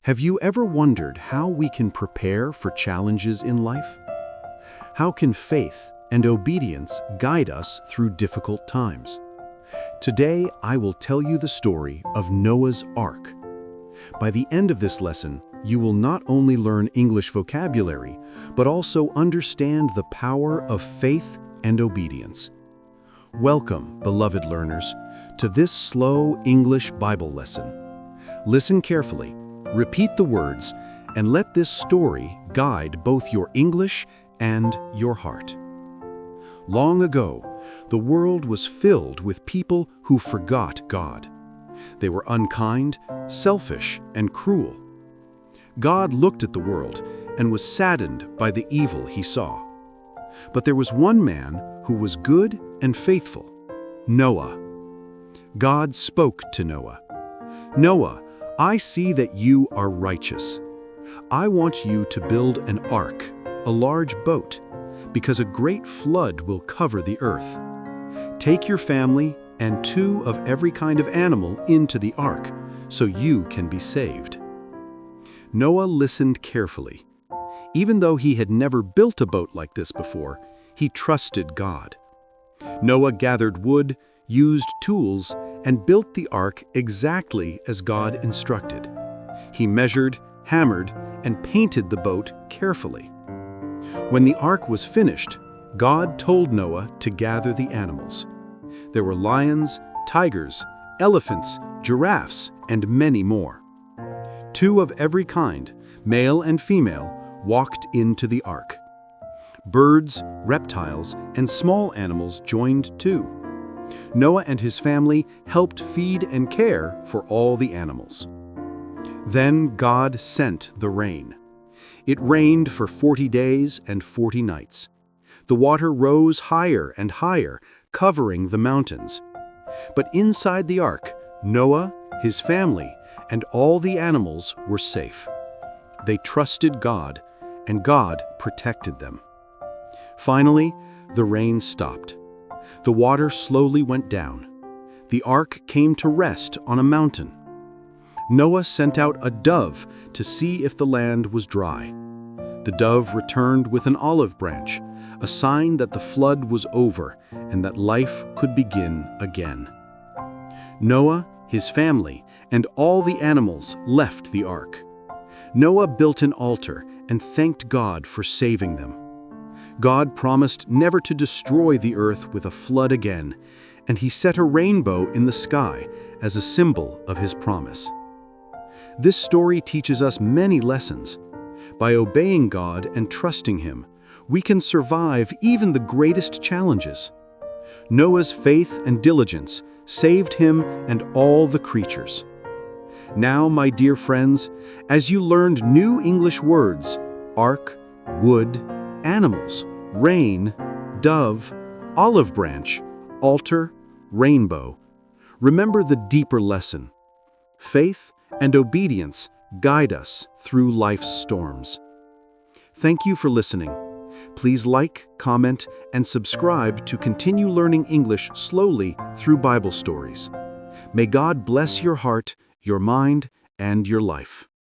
Have you ever wondered how we can prepare for challenges in life? How can faith and obedience guide us through difficult times? Today, I will tell you the story of Noah's Ark. By the end of this lesson, you will not only learn English vocabulary, but also understand the power of faith and obedience. Welcome, beloved learners, to this slow English Bible lesson. Listen carefully, repeat the words, and let this story guide both your English and your heart. Long ago, the world was filled with people who forgot God. They were unkind, selfish, and cruel. God looked at the world and was saddened by the evil he saw. But there was one man who was good and faithful, Noah. God spoke to Noah. "Noah, I see that you are righteous. I want you to build an ark, a large boat, because a great flood will cover the earth. Take your family and 2 of every kind of animal into the ark, so you can be saved." Noah listened carefully. Even though he had never built a boat like this before, he trusted God. Noah gathered wood, used tools, and built the ark exactly as God instructed. He measured, hammered, and painted the boat carefully. When the ark was finished, God told Noah to gather the animals. There were lions, tigers, elephants, giraffes, and many more. 2 of every kind, male and female, walked into the ark. Birds, reptiles, and small animals joined too. Noah and his family helped feed and care for all the animals. Then God sent the rain. It rained for 40 days and 40 nights. The water rose higher and higher, covering the mountains. But inside the ark, Noah, his family, and all the animals were safe. They trusted God, and God protected them. Finally, the rain stopped. The water slowly went down. The ark came to rest on a mountain. Noah sent out a dove to see if the land was dry. The dove returned with an olive branch, a sign that the flood was over and that life could begin again. Noah, his family, and all the animals left the ark. Noah built an altar and thanked God for saving them. God promised never to destroy the earth with a flood again, and he set a rainbow in the sky as a symbol of his promise. This story teaches us many lessons. By obeying God and trusting him, we can survive even the greatest challenges. Noah's faith and diligence saved him and all the creatures. Now, my dear friends, as you learned new English words, ark, wood, animals, rain, dove, olive branch, altar, rainbow, remember the deeper lesson. Faith and obedience guide us through life's storms. Thank you for listening. Please like, comment, and subscribe to continue learning English slowly through Bible stories. May God bless your heart, your mind, and your life.